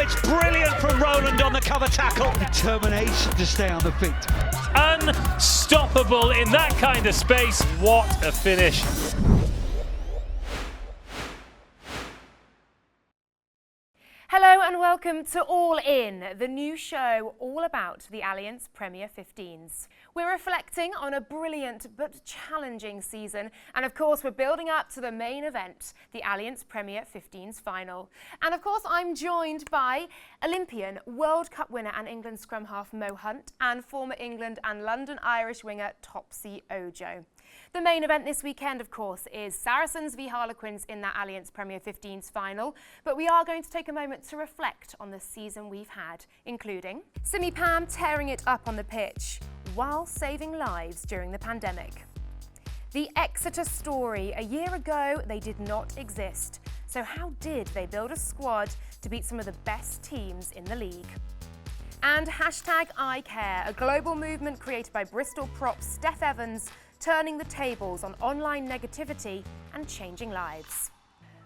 it's brilliant from Roland on the cover tackle. Determination to stay on the feet. Unstoppable in that kind of space. What a finish. Hello and welcome to All In, the new show all about the Allianz Premier 15s. We're reflecting on a brilliant but challenging season, and of course we're building up to the main event, the Allianz Premier 15s final. And of course I'm joined by Olympian, World Cup winner and England scrum half Mo Hunt, and former England and London Irish winger Topsy Ojo. The main event this weekend, of course, is Saracens v Harlequins in that Allianz Premier 15s final, but we are going to take a moment to reflect on the season we've had, including Simi Pam tearing it up on the pitch while saving lives during the pandemic. The Exeter story. A year ago, they did not exist. So how did they build a squad to beat some of the best teams in the league? And hashtag ICARE, a global movement created by Bristol prop Steph Evans, turning the tables on online negativity and changing lives.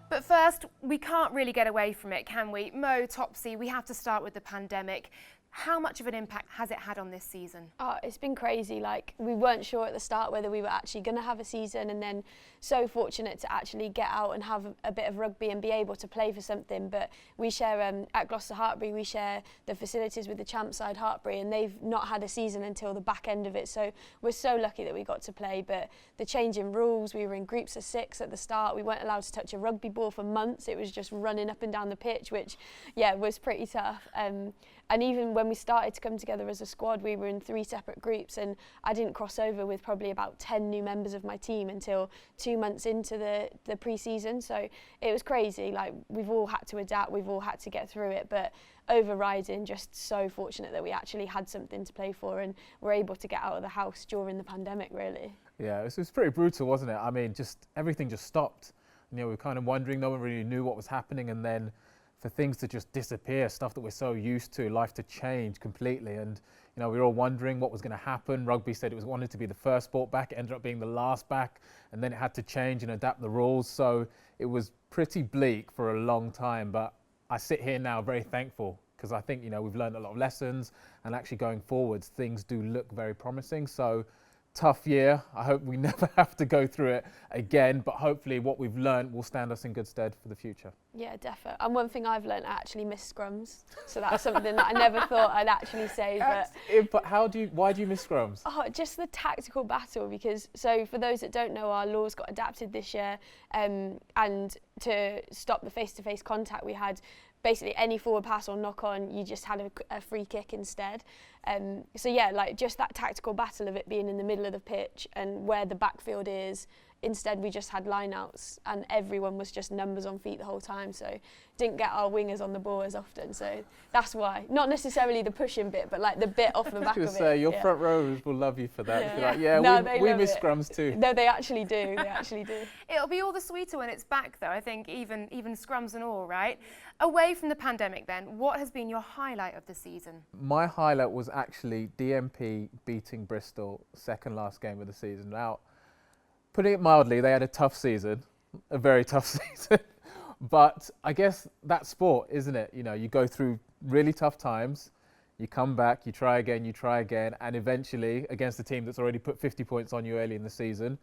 But first, we can't really get away from it, can we? Mo, Topsy, we have to start with the pandemic. How much of an impact has it had on this season? Oh, it's been crazy. Like, we weren't sure at the start whether we were actually going to have a season, and then so fortunate to actually get out and have a bit of rugby and be able to play for something. But we share, at Gloucester Hartbury, we share the facilities with the champ side Hartbury, and they've not had a season until the back end of it. So we're so lucky that we got to play. But the change in rules, we were in groups of 6 at the start. We weren't allowed to touch a rugby ball for months. It was just running up and down the pitch, which, yeah, was pretty tough. And even when we started to come together as a squad, we were in 3 separate groups, and I didn't cross over with probably about 10 new members of my team until 2 months into the pre-season. So it was crazy. Like, we've all had to adapt, we've all had to get through it, but overriding, just so fortunate that we actually had something to play for and were able to get out of the house during the pandemic, really. Yeah, it was pretty brutal, wasn't it? I mean, just everything just stopped. You know, we were kind of wondering, no one really knew what was happening, and then for things to just disappear, stuff that we're so used to, life to change completely. And, you know, we were all wondering what was going to happen. Rugby said it wanted to be the first sport back. It ended up being the last back, and then it had to change and adapt the rules. So it was pretty bleak for a long time, but I sit here now very thankful, because I think, you know, we've learned a lot of lessons, and actually going forwards, things do look very promising. So tough year. I hope we never have to go through it again, but hopefully what we've learned will stand us in good stead for the future. Yeah, definitely. And one thing I've learned, I actually miss scrums. So that's something that I never thought I'd actually say. But why do you miss scrums? Oh, just the tactical battle, because, so for those that don't know, our laws got adapted this year, and to stop the face-to-face contact, we had basically any forward pass or knock on, you just had a free kick instead. So yeah, like just that tactical battle of it being in the middle of the pitch and where the backfield is. Instead, we just had line-outs, and everyone was just numbers on feet the whole time, so didn't get our wingers on the ball as often. So that's why. Not necessarily the pushing bit, but like the bit off the back of it. Say, your front rowers will love you for that. Yeah, like, we miss scrums too. No, they actually do. They actually do. It'll be all the sweeter when it's back, though. I think even scrums and all, right? Away from the pandemic, then, what has been your highlight of the season? My highlight was actually DMP beating Bristol, second last game of the season. Now, putting it mildly, they had a tough season, a very tough season. But I guess that's sport, isn't it? You know, you go through really tough times, you come back, you try again, and eventually, against a team that's already put 50 points on you early in the season,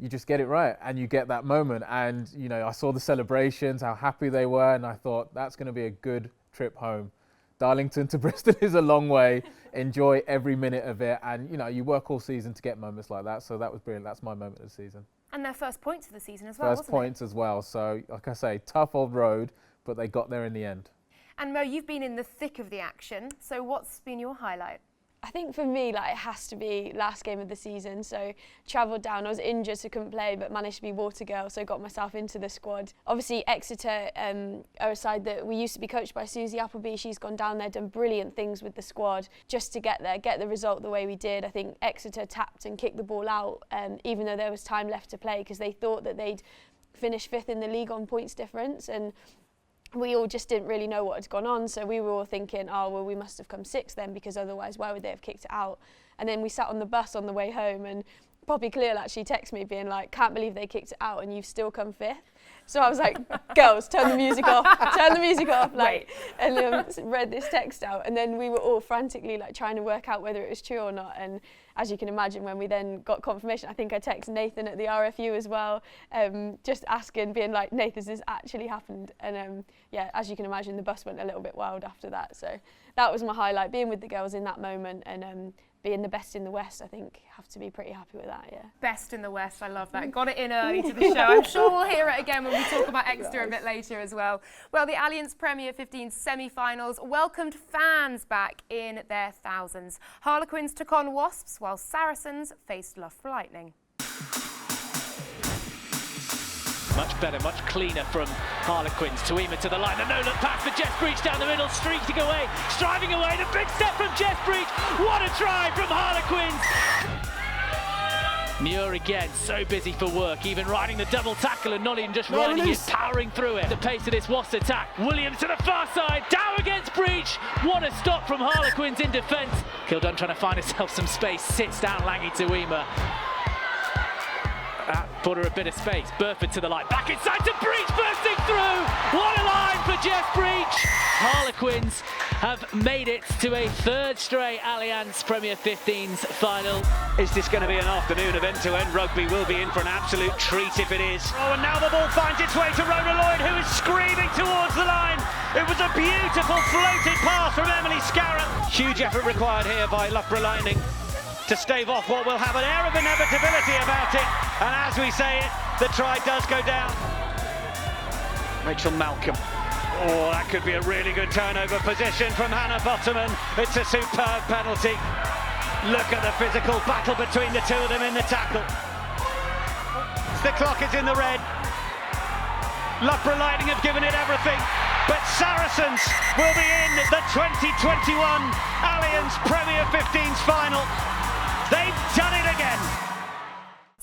you just get it right, and you get that moment. And, you know, I saw the celebrations, how happy they were, and I thought, that's going to be a good trip home. Darlington to Bristol is a long way. Enjoy every minute of it. And, you know, you work all season to get moments like that. So that was brilliant. That's my moment of the season. And their first points of the season as well, wasn't it? First points as well. So, like I say, tough old road, but they got there in the end. And Mo, you've been in the thick of the action. So what's been your highlight? I think for me, like, it has to be last game of the season. So travelled down, I was injured so couldn't play, but managed to be water girl, so got myself into the squad. Obviously Exeter are a side that we used to be coached by Susie Appleby. She's gone down there, done brilliant things with the squad just to get there, get the result the way we did. I think Exeter tapped and kicked the ball out, even though there was time left to play, because they thought that they'd finish 5th in the league on points difference, and we all just didn't really know what had gone on, so we were all thinking, oh, well, we must have come 6th then, because otherwise why would they have kicked it out? And then we sat on the bus on the way home, and Poppy Clear actually texted me being like, can't believe they kicked it out and you've still come 5th. So I was like, girls, turn the music off, like, and read this text out. And then we were all frantically like trying to work out whether it was true or not. And as you can imagine, when we then got confirmation, I think I texted Nathan at the RFU as well, just asking, being like, Nathan, has this actually happened? And yeah, as you can imagine, the bus went a little bit wild after that. So that was my highlight, being with the girls in that moment, and being the best in the West. I think have to be pretty happy with that, yeah. Best in the West, I love that. Got it in early to the show. I'm sure we'll hear it again when we talk about Exeter a bit later as well. Well, the Allianz Premier 15 semi-finals welcomed fans back in their thousands. Harlequins took on Wasps, while Saracens faced Loughborough Lightning. Much better, much cleaner from Harlequins. Tuima to the line, the no-look pass for Jess Breach down the middle, streaking away, striving away, the big step from Jess Breach. What a try from Harlequins! Muir again, so busy for work, even riding the double tackle, and not even just riding it, powering through it. The pace of this Wasps attack. Williams to the far side, down against Breach. What a stop from Harlequins in defence. Kildun trying to find herself some space, sits down Langy Tuima. Put her a bit of space. Burford to the line. Back inside to Breach, bursting through. What a line for Jess Breach. Harlequins have made it to a third straight Allianz Premier 15s final. Is this going to be an afternoon of end-to-end rugby? We'll be in for an absolute treat if it is. Oh, and now the ball finds its way to Rona Lloyd, who is screaming towards the line. It was a beautiful floated pass from Emily Scarrett. Huge effort required here by Loughborough Lightning to stave off what will have an air of inevitability about it. And as we say it, the try does go down. Rachel Malcolm. Oh, that could be a really good turnover position from Hannah Bottoman. It's a superb penalty. Look at the physical battle between the two of them in the tackle. The clock is in the red. Loughborough Lightning have given it everything, but Saracens will be in the 2021 Allianz Premier 15s final. They've done it again.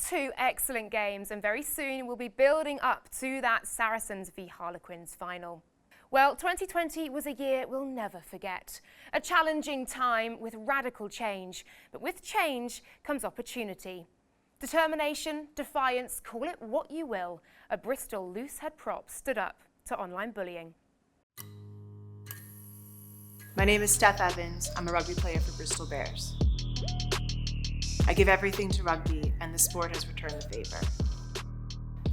Two excellent games, and very soon we'll be building up to that Saracens v Harlequins final. Well, 2020 was a year we'll never forget. A challenging time with radical change, but with change comes opportunity. Determination, defiance, call it what you will. A Bristol loosehead prop stood up to online bullying. My name is Steph Evans. I'm a rugby player for Bristol Bears. I give everything to rugby, and the sport has returned the favor.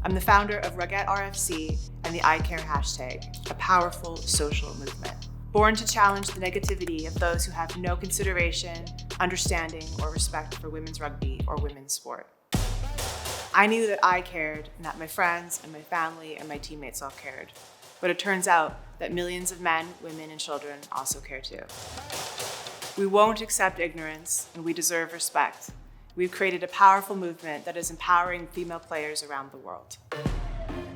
I'm the founder of Ruggette RFC and the ICARE hashtag, a powerful social movement, born to challenge the negativity of those who have no consideration, understanding, or respect for women's rugby or women's sport. I knew that I cared, and that my friends and my family and my teammates all cared. But it turns out that millions of men, women, and children also care too. We won't accept ignorance, and we deserve respect. We've created a powerful movement that is empowering female players around the world.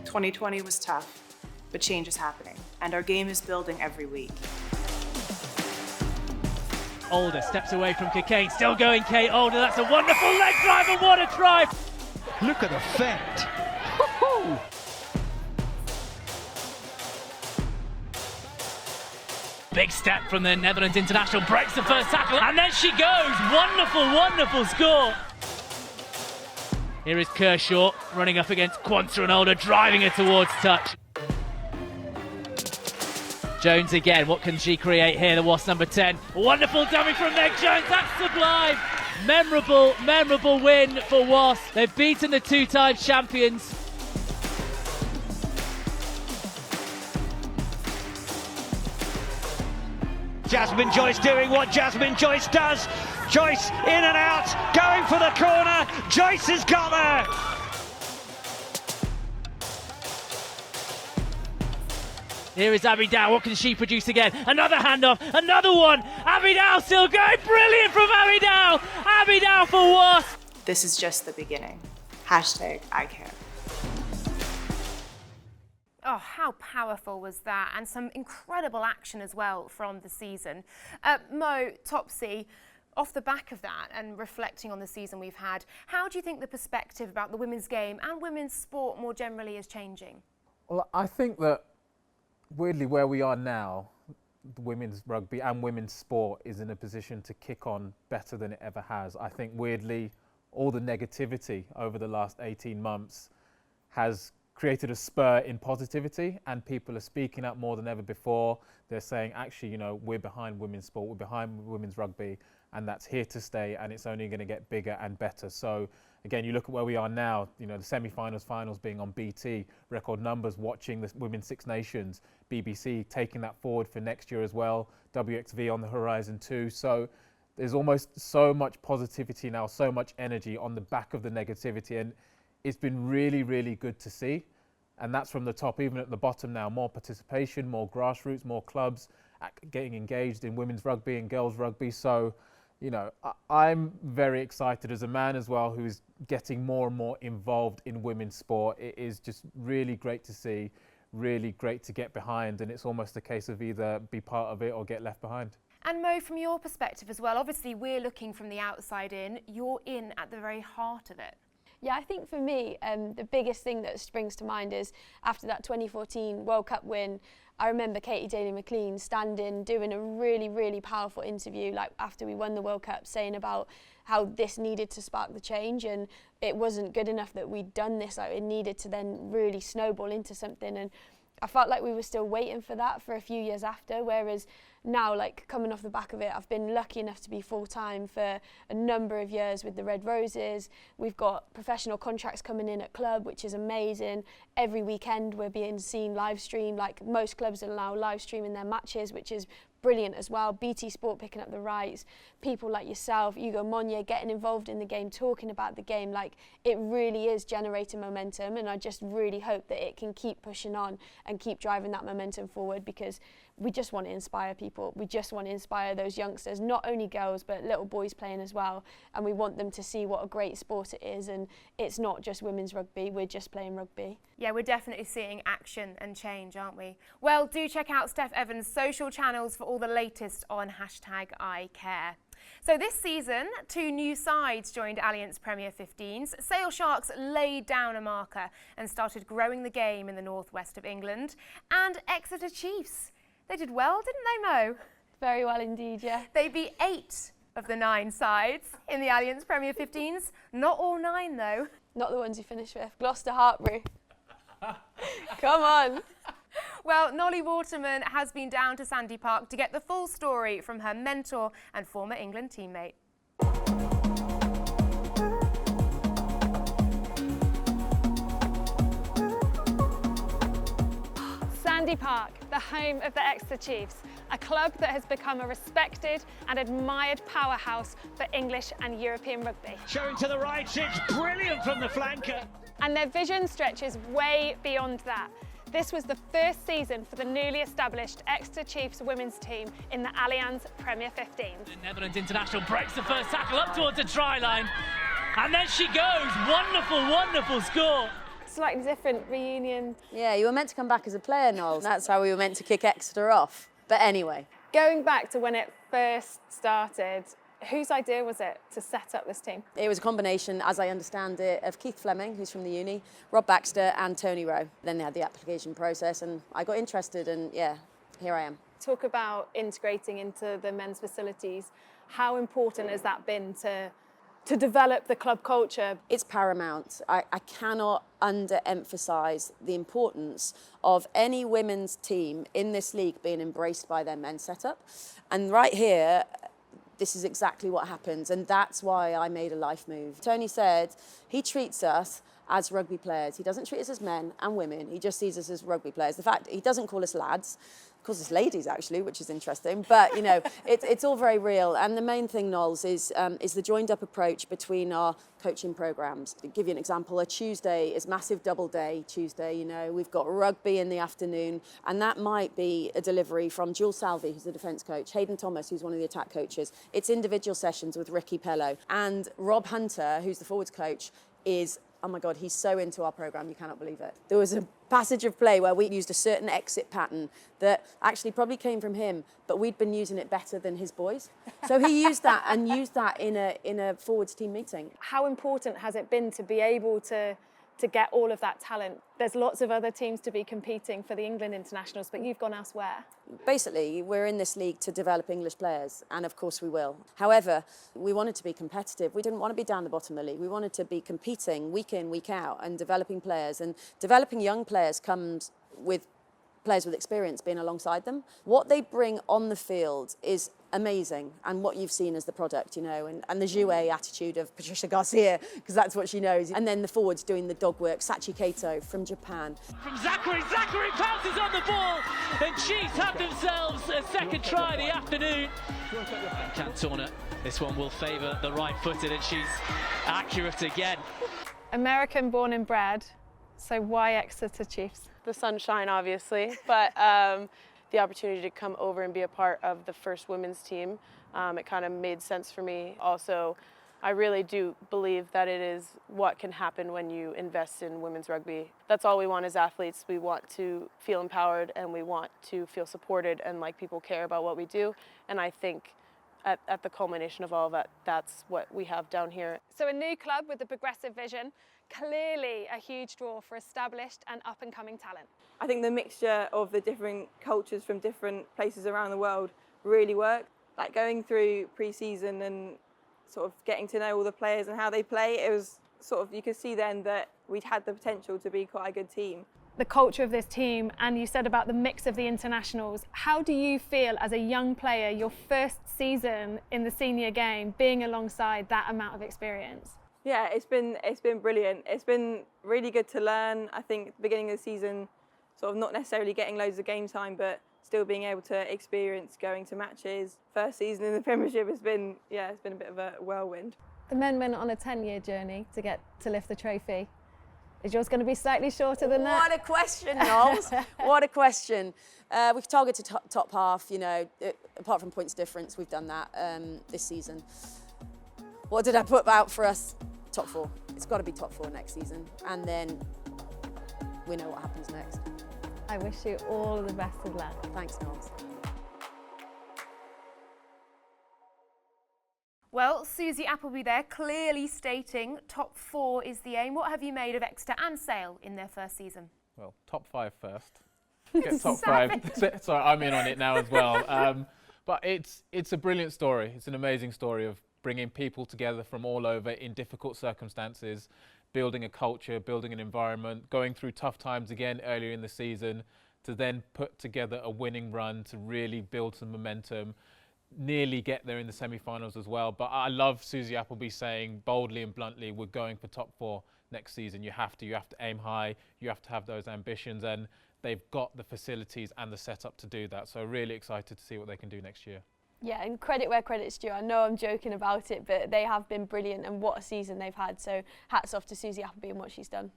2020 was tough, but change is happening, and our game is building every week. Older steps away from Cockayne, still going Kate Older. That's a wonderful leg drive, and what a try! Look at the fend. Big step from the Netherlands international, breaks the first tackle, and then she goes. Wonderful, wonderful score. Here is Kershaw running up against Quanta and Older, driving her towards touch. Jones again, what can she create here, the Wasp number 10. Wonderful dummy from Meg Jones, that's sublime. Memorable, memorable win for Wasp. They've beaten the two-time champions. Jasmine Joyce doing what Jasmine Joyce does. Joyce in and out, going for the corner. Joyce has got there. Here is Abby Dow, what can she produce again? Another handoff, another one. Abby Dow still going, brilliant from Abby Dow. Abby Dow for Wasp. This is just the beginning. Hashtag ICARE. Oh, how powerful was that? And some incredible action as well from the season. Mo, Topsy, off the back of that and reflecting on the season we've had, how do you think the perspective about the women's game and women's sport more generally is changing? Well, I think that weirdly where we are now, the women's rugby and women's sport is in a position to kick on better than it ever has. I think weirdly all the negativity over the last 18 months has created a spur in positivity, and people are speaking up more than ever before. They're saying, actually, you know, we're behind women's sport, we're behind women's rugby, and that's here to stay, and it's only going to get bigger and better. So again, you look at where we are now, you know, the semi-finals, finals being on BT, record numbers watching the Women's Six Nations, BBC taking that forward for next year as well, WXV on the horizon too. So there's almost so much positivity now, so much energy on the back of the negativity, and it's been really, really good to see. And that's from the top, even at the bottom now, more participation, more grassroots, more clubs getting engaged in women's rugby and girls rugby. So, you know, I'm very excited as a man as well, who's getting more and more involved in women's sport. It is just really great to see, really great to get behind, and it's almost a case of either be part of it or get left behind. And Mo, from your perspective as well, obviously we're looking from the outside in, you're in at the very heart of it. Yeah, I think for me, the biggest thing that springs to mind is after that 2014 World Cup win, I remember Katie Daly-McLean standing, doing a really, really powerful interview, like after we won the World Cup, saying about how this needed to spark the change, and it wasn't good enough that we'd done this, like it needed to then really snowball into something. And I felt like we were still waiting for that for a few years after, whereas now, like coming off the back of it, I've been lucky enough to be full-time for a number of years with the Red Roses. We've got professional contracts coming in at club, which is amazing. Every weekend we're being seen live stream, like most clubs are now live streaming their matches, which is brilliant as well. BT Sport picking up the rights, people like yourself, Hugo Monye, getting involved in the game, talking about the game. Like, it really is generating momentum, and I just really hope that it can keep pushing on and keep driving that momentum forward, because we just want to inspire people. We just want to inspire those youngsters, not only girls but little boys playing as well, and we want them to see what a great sport it is, and it's not just women's rugby, we're just playing rugby. Yeah, we're definitely seeing action and change, aren't we? Well, do check out Steph Evans' social channels for all the latest on #ICARE. So this season, 2 new sides joined Allianz Premier 15s. Sale Sharks laid down a marker and started growing the game in the northwest of England. And Exeter Chiefs, they did well, didn't they, Mo? Very well indeed, yeah. They beat 8 of the 9 sides in the Allianz Premier 15s. Not all 9 though. Not the ones you finished with. Gloucester Hartbury. Come on. Well, Nolly Waterman has been down to Sandy Park to get the full story from her mentor and former England teammate. Sandy Park, the home of the Exeter Chiefs, a club that has become a respected and admired powerhouse for English and European rugby. Showing to the right, it's brilliant from the flanker. And their vision stretches way beyond that. This was the first season for the newly established Exeter Chiefs women's team in the Allianz Premier 15. The Netherlands international breaks the first tackle up towards the try line, and then she goes. Wonderful, wonderful score. Slightly different reunion. Yeah, you were meant to come back as a player, Noel. That's how we were meant to kick Exeter off. But anyway. Going back to when it first started, whose idea was it to set up this team? It was a combination, as I understand it, of Keith Fleming, who's from the uni, Rob Baxter and Tony Rowe. Then they had the application process and I got interested and yeah, here I am. Talk about integrating into the men's facilities. How important has that been to develop the club culture? It's paramount. I cannot underemphasise the importance of any women's team in this league being embraced by their men's setup. And right here, this is exactly what happens, and that's why I made a life move. Tony said he treats us as rugby players. He doesn't treat us as men and women. He just sees us as rugby players. The fact he doesn't call us lads, he calls us ladies actually, which is interesting. But you know, it's all very real. And the main thing, Knowles, is the joined-up approach between our coaching programs. To give you an example, a Tuesday is massive double day Tuesday. You know, we've got rugby in the afternoon, and that might be a delivery from Jules Salvi, who's the defence coach, Hayden Thomas, who's one of the attack coaches. It's individual sessions with Ricky Pello, and Rob Hunter, who's the forwards coach, is, oh my God, he's so into our programme, you cannot believe it. There was a passage of play where we used a certain exit pattern that actually probably came from him, but we'd been using it better than his boys. So he used that in a forwards team meeting. How important has it been to be able to to get all of that talent. There's lots of other teams to be competing for the England internationals, but you've gone elsewhere. Basically, we're in this league to develop English players, and of course we will. However, we wanted to be competitive. We didn't want to be down the bottom of the league. We wanted to be competing week in, week out, and developing players. And developing young players comes with players with experience being alongside them. What they bring on the field is amazing, and what you've seen as the product, you know, and the jouet attitude of Patricia Garcia, because that's what she knows. And then the forwards doing the dog work, Sachi Kato from Japan. From Zachary pounces on the ball, and Chiefs have themselves a second try of the afternoon. Cantona, this one will favour the right-footed, and she's accurate again. American born and bred, so why Exeter Chiefs? The sunshine, obviously, but the opportunity to come over and be a part of the first women's team, it kind of made sense for me. Also, I really do believe that it is what can happen when you invest in women's rugby. That's all we want as athletes. We want to feel empowered, and we want to feel supported and like people care about what we do. And I think at the culmination of all of that, that's what we have down here. So a new club with a progressive vision, clearly a huge draw for established and up-and-coming talent. I think the mixture of the different cultures from different places around the world really worked. Like going through pre-season and sort of getting to know all the players and how they play, it was sort of, you could see then that we'd had the potential to be quite a good team. The culture of this team, and you said about the mix of the internationals, how do you feel as a young player, your first season in the senior game, being alongside that amount of experience? Yeah, it's been brilliant. It's been really good to learn. I think at the beginning of the season, sort of not necessarily getting loads of game time, but still being able to experience going to matches. First season in the Premiership has been, it's been a bit of a whirlwind. The men went on a 10-year journey to lift the trophy. Is yours going to be slightly shorter than that? What a question, Knowles. What a question. We've targeted top half, you know, apart from points difference, we've done that this season. What did I put out for us? Top 4. It's got to be top 4 next season. And then we know what happens next. I wish you all the best of luck. Thanks, Knowles. Well, Susie Appleby there clearly stating top 4 is the aim. What have you made of Exeter and Sale in their first season? Well, top 5 first. Get top 5. Sorry, I'm in on it now as well. But it's a brilliant story. It's an amazing story of bringing people together from all over in difficult circumstances, building a culture, building an environment, going through tough times again earlier in the season, to then put together a winning run to really build some momentum, nearly get there in the semi-finals as well. But I love Susie Appleby saying boldly and bluntly, we're going for top 4 next season. You have to aim high, you have to have those ambitions, and they've got the facilities and the setup to do that. So really excited to see what they can do next year. Yeah, and credit where credit's due. I know I'm joking about it, but they have been brilliant, and what a season they've had. So hats off to Susie Appleby and what she's done.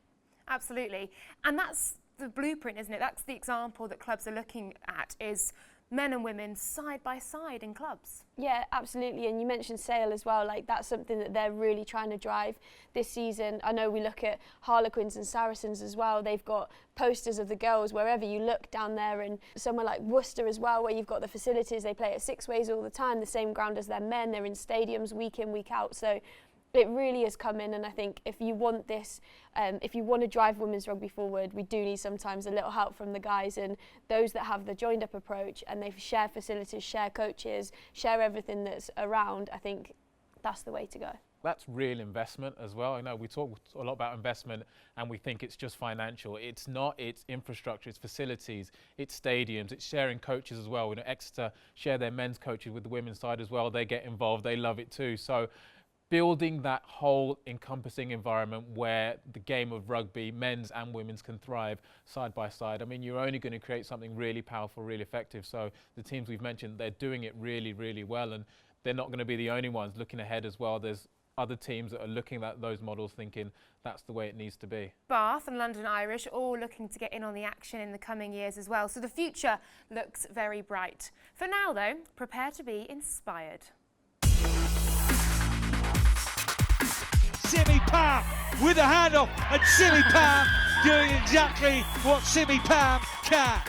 Absolutely. And that's the blueprint, isn't it? That's the example that clubs are looking at, is men and women side by side in clubs. Yeah, absolutely. And you mentioned Sale as well. Like, that's something that they're really trying to drive this season. I know we look at Harlequins and Saracens as well. They've got posters of the girls wherever you look down there, and somewhere like Worcester as well, where you've got the facilities. They play at Six Ways all the time, the same ground as their men. They're in stadiums week in, week out. So it really has come in, and I think if you want this, if you want to drive women's rugby forward, we do need sometimes a little help from the guys, and those that have the joined up approach and they share facilities, share coaches, share everything that's around. I think that's the way to go. That's real investment as well. I know we talk a lot about investment and we think it's just financial. It's not, it's infrastructure, it's facilities, it's stadiums, it's sharing coaches as well. You know, Exeter share their men's coaches with the women's side as well. They get involved, they love it too. So building that whole encompassing environment where the game of rugby, men's and women's, can thrive side by side. I mean, you're only going to create something really powerful, really effective. So the teams we've mentioned, they're doing it really, really well, and they're not going to be the only ones looking ahead as well. There's other teams that are looking at those models thinking that's the way it needs to be. Bath and London Irish all looking to get in on the action in the coming years as well. So the future looks very bright. For now though, prepare to be inspired. Simi Pam with a handoff, and Simi Pam doing exactly what Simi Pam can.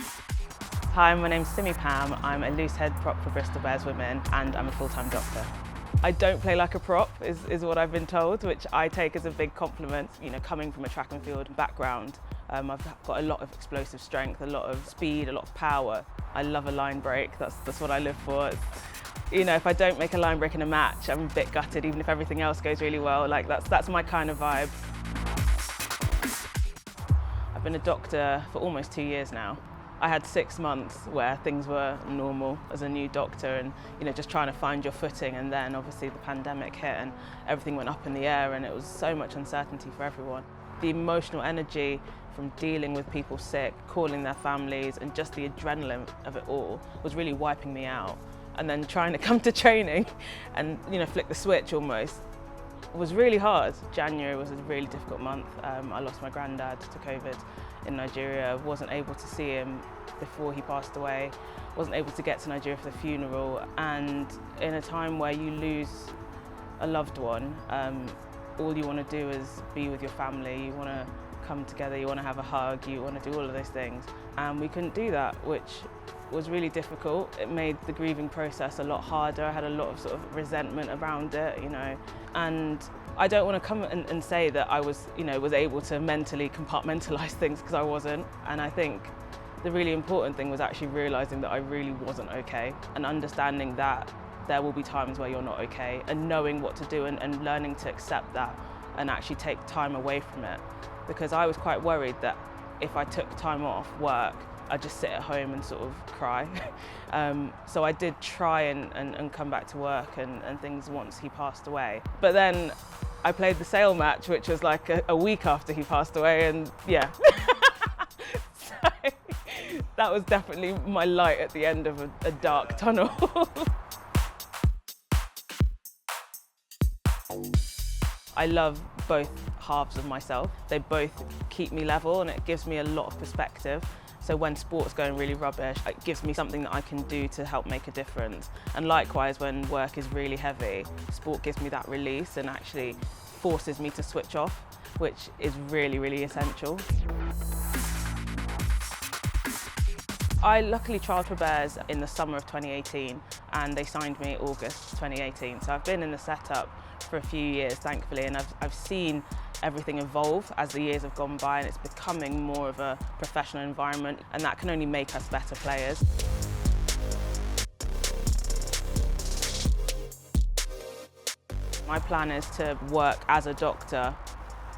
Hi, my name's Simi Pam. I'm a loose head prop for Bristol Bears Women, and I'm a full-time doctor. I don't play like a prop, is what I've been told, which I take as a big compliment. You know, coming from a track and field background, I've got a lot of explosive strength, a lot of speed, a lot of power. I love a line break, that's what I live for. You know, if I don't make a line break in a match, I'm a bit gutted, even if everything else goes really well. Like, that's my kind of vibe. I've been a doctor for almost 2 years now. I had 6 months where things were normal as a new doctor and, you know, just trying to find your footing, and then obviously the pandemic hit and everything went up in the air and it was so much uncertainty for everyone. The emotional energy from dealing with people sick, calling their families, and just the adrenaline of it all was really wiping me out. And then trying to come to training and, you know, flick the switch almost was really hard. January was a really difficult month. I lost my granddad to COVID in Nigeria. Wasn't able to see him before he passed away. Wasn't able to get to Nigeria for the funeral. And in a time where you lose a loved one, all you want to do is be with your family. You want to come together, you want to have a hug, you want to do all of those things. And we couldn't do that, which was really difficult. It made the grieving process a lot harder. I had a lot of sort of resentment around it, you know. And I don't want to come and say that I was, you know, was able to mentally compartmentalise things, because I wasn't. And I think the really important thing was actually realising that I really wasn't okay, and understanding that there will be times where you're not okay, and knowing what to do and learning to accept that and actually take time away from it. Because I was quite worried that if I took time off work, I'd just sit at home and sort of cry. So I did try and come back to work and things once he passed away. But then I played the Sale match, which was like a week after he passed away, and yeah. So that was definitely my light at the end of a dark tunnel. I love both halves of myself. They both keep me level and it gives me a lot of perspective. So when sport's going really rubbish, it gives me something that I can do to help make a difference. And likewise, when work is really heavy, sport gives me that release and actually forces me to switch off, which is really, really essential. I luckily trialled for Bears in the summer of 2018 and they signed me August 2018. So I've been in the setup for a few years, thankfully, and I've seen everything evolve as the years have gone by, and it's becoming more of a professional environment, and that can only make us better players. My plan is to work as a doctor,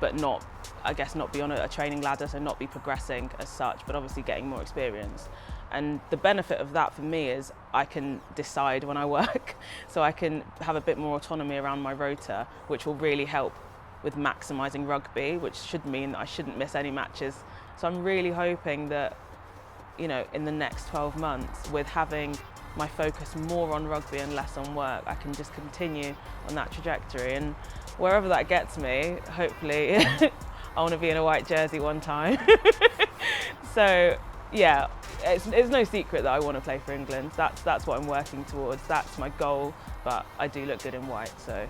but not, I guess, not be on a training ladder, so not be progressing as such, but obviously getting more experience. And the benefit of that for me is I can decide when I work, so I can have a bit more autonomy around my rota, which will really help with maximising rugby, which should mean that I shouldn't miss any matches. So I'm really hoping that, you know, in the next 12 months, with having my focus more on rugby and less on work, I can just continue on that trajectory. And wherever that gets me, hopefully, I want to be in a white jersey one time. So, yeah, it's no secret that I want to play for England. That's what I'm working towards. That's my goal, but I do look good in white, so.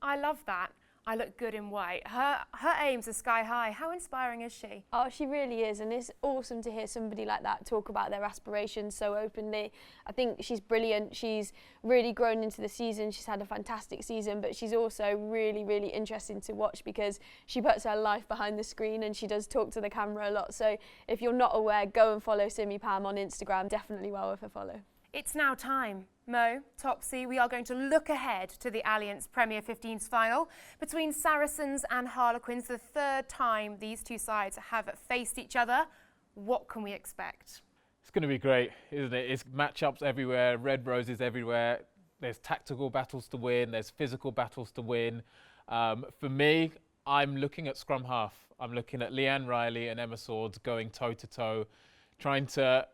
I love that. I look good in white. Her aims are sky high. How inspiring is she? Oh, she really is, and it's awesome to hear somebody like that talk about their aspirations so openly. I think she's brilliant. She's really grown into the season. She's had a fantastic season, but she's also really, really interesting to watch because she puts her life behind the screen and she does talk to the camera a lot. So if you're not aware, go and follow Simi Pam on Instagram. Definitely well worth a follow. It's now time. Mo, Topsy, we are going to look ahead to the Allianz Premier 15s final between Saracens and Harlequins, the third time these two sides have faced each other. What can we expect? It's going to be great, isn't it? It's matchups everywhere, red roses everywhere. There's tactical battles to win, there's physical battles to win. For me, I'm looking at scrum half. I'm looking at Leanne Riley and Emma Swords going toe-to-toe, trying to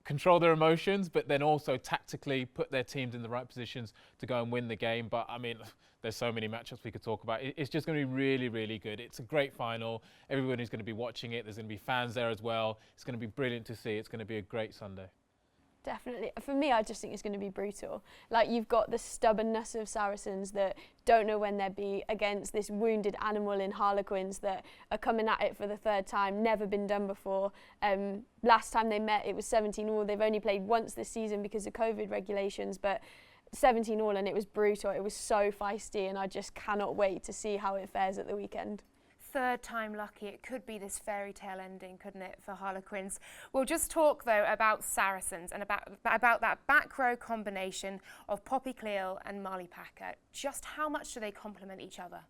control their emotions, but then also tactically put their teams in the right positions to go and win the game. But I mean, there's so many matchups we could talk about. It's just going to be really, really good. It's a great final. Everybody's going to be watching it. There's going to be fans there as well. It's going to be brilliant to see. It's going to be a great Sunday. Definitely. For me, I just think it's going to be brutal. Like, you've got the stubbornness of Saracens that don't know when they'll be against this wounded animal in Harlequins that are coming at it for the third time, never been done before. Last time they met, it was 17-all. They've only played once this season because of COVID regulations, but 17-all, and it was brutal. It was so feisty, and I just cannot wait to see how it fares at the weekend. Third time lucky. It could be this fairy tale ending, couldn't it, for Harlequins? We'll just talk, though, about Saracens and about that back row combination of Poppy Cleall and Marley Packer. Just how much do they complement each other?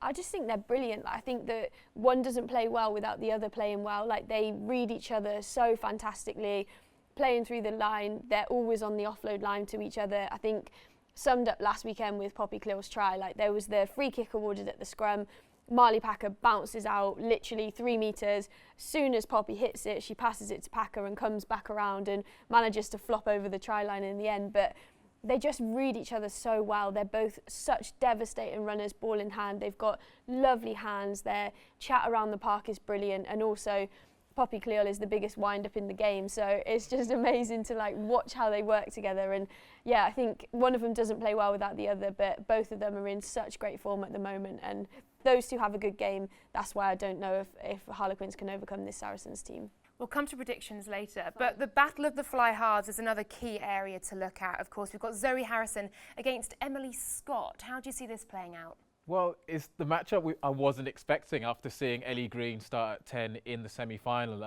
I just think they're brilliant. I think that one doesn't play well without the other playing well. Like, they read each other so fantastically, playing through the line. They're always on the offload line to each other. I think summed up last weekend with Poppy Cleall's try. Like, there was the free kick awarded at the scrum. Marley Packer bounces out literally 3 metres. Soon as Poppy hits it, she passes it to Packer and comes back around and manages to flop over the try line in the end. But they just read each other so well. They're both such devastating runners, ball in hand. They've got lovely hands. Their chat around the park is brilliant. And also, Poppy Cleall is the biggest wind-up in the game. So it's just amazing to like watch how they work together. And yeah, I think one of them doesn't play well without the other, but both of them are in such great form at the moment. And those two have a good game. That's why I don't know if Harlequins can overcome this Saracens team. We'll come to predictions later, but the Battle of the Fly Halves is another key area to look at. Of course, we've got Zoe Harrison against Emily Scott. How do you see this playing out? Well, it's the matchup I wasn't expecting after seeing Ellie Green start at 10 in the semi-final.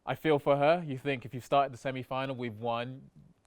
I feel for her. You think if you've started the semi-final, we've won,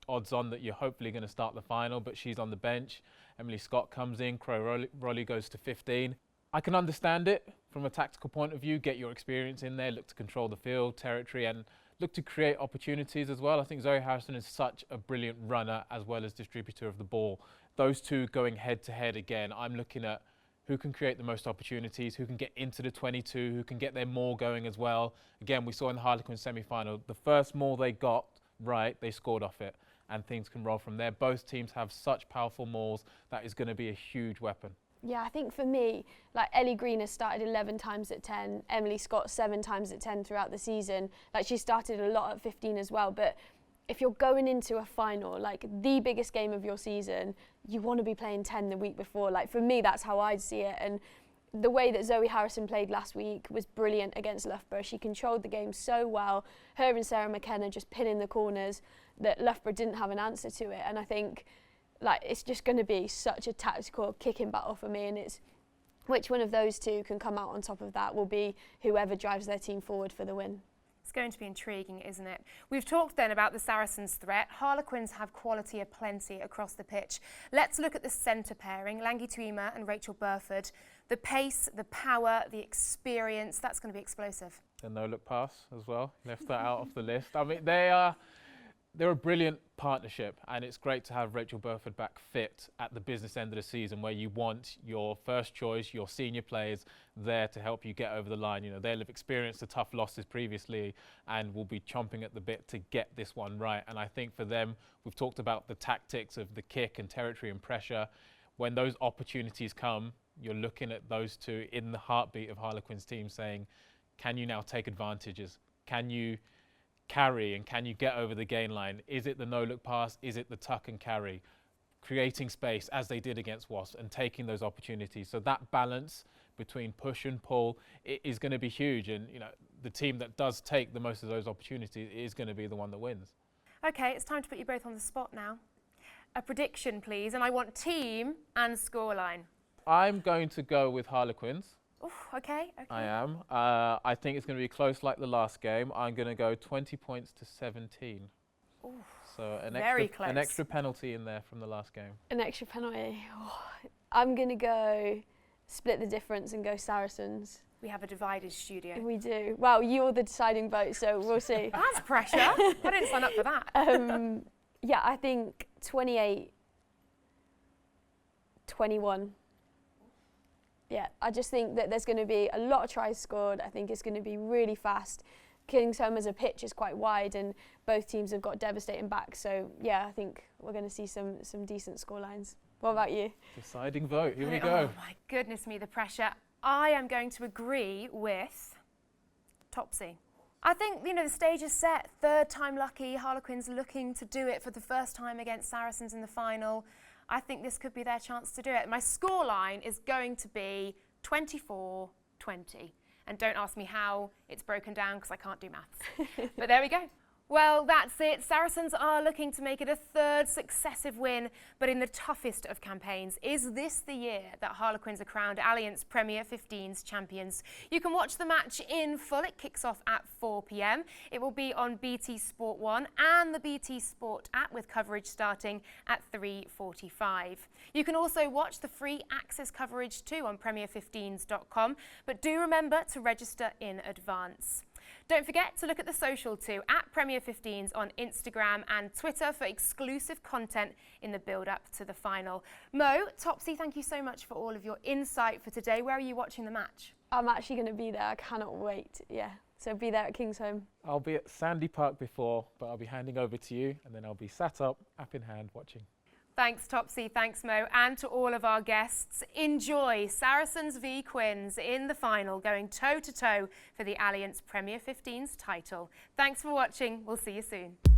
odds on that you're hopefully going to start the final, but she's on the bench. Emily Scott comes in, Crow Rolly goes to 15. I can understand it from a tactical point of view, get your experience in there, look to control the field, territory, and look to create opportunities as well. I think Zoe Harrison is such a brilliant runner as well as distributor of the ball. Those two going head to head again, I'm looking at who can create the most opportunities, who can get into the 22, who can get their maul going as well. Again, we saw in the Harlequins semi-final, the first maul they got right, they scored off it, and things can roll from there. Both teams have such powerful mauls, that is going to be a huge weapon. Yeah, I think for me, like Ellie Green has started 11 times at 10, Emily Scott 7 times at 10 throughout the season. Like, she started a lot at 15 as well, but if you're going into a final, like the biggest game of your season, you want to be playing 10 the week before. Like, for me, that's how I'd see it. And the way that Zoe Harrison played last week was brilliant against Loughborough. She controlled the game so well. Her and Sarah McKenna just pinning the corners that Loughborough didn't have an answer to it. And I think like it's just going to be such a tactical kicking battle for me, and it's which one of those two can come out on top of that will be whoever drives their team forward for the win. It's going to be intriguing, isn't it? We've talked then about the Saracens' threat. Harlequins have quality aplenty across the pitch. Let's look at the centre pairing, Langi Tuima and Rachel Burford. The pace, the power, the experience, that's going to be explosive. The no-look pass as well, left that out of the list. I mean, they're a brilliant partnership, and it's great to have Rachel Burford back fit at the business end of the season where you want your first choice, your senior players there to help you get over the line. You know, they'll have experienced the tough losses previously and will be chomping at the bit to get this one right. And I think for them, we've talked about the tactics of the kick and territory and pressure. When those opportunities come, you're looking at those two in the heartbeat of Harlequins' team saying, can you now take advantages? Can you carry and can you get over the gain line? Is it the no-look pass? Is it the tuck and carry? Creating space as they did against Wasps and taking those opportunities. So that balance between push and pull is going to be huge. And you know, the team that does take the most of those opportunities is going to be the one that wins. Okay, it's time to put you both on the spot now. A prediction, please, and I want team and scoreline. I'm going to go with Harlequins. Oof, okay. I am. I think it's going to be close like the last game. I'm going to go 20 points to 17. Oof, so an extra penalty in there from the last game. An extra penalty. Oh, I'm going to go split the difference and go Saracens. We have a divided studio. We do. Well, you're the deciding vote, so we'll see. That's pressure. I didn't sign up for that. Yeah, I think 28-21. Yeah, I just think that there's going to be a lot of tries scored. I think it's going to be really fast. Kingsholm as a pitch is quite wide and both teams have got devastating backs. So, yeah, I think we're going to see some decent scorelines. What about you? Deciding vote. Here we go. Oh, my goodness me, the pressure. I am going to agree with Topsy. I think, the stage is set. Third time lucky. Harlequins looking to do it for the first time against Saracens in the final. I think this could be their chance to do it. My scoreline is going to be 24-20. And don't ask me how it's broken down because I can't do maths. But there we go. Well, that's it. Saracens are looking to make it a third successive win, but in the toughest of campaigns. Is this the year that Harlequins are crowned Allianz Premier 15's champions? You can watch the match in full. It kicks off at 4 p.m. It will be on BT Sport 1 and the BT Sport app with coverage starting at 3:45. You can also watch the free access coverage too on premier15s.com, but do remember to register in advance. Don't forget to look at the social too, at Premier15s on Instagram and Twitter for exclusive content in the build-up to the final. Mo, Topsy, thank you so much for all of your insight for today. Where are you watching the match? I'm actually going to be there. I cannot wait. Yeah, so be there at Kingsholm. I'll be at Sandy Park before, but I'll be handing over to you, and then I'll be sat up, app in hand, watching. Thanks, Topsy. Thanks, Mo. And to all of our guests, enjoy Saracens v Quins in the final, going toe-to-toe for the Allianz Premier 15's title. Thanks for watching. We'll see you soon.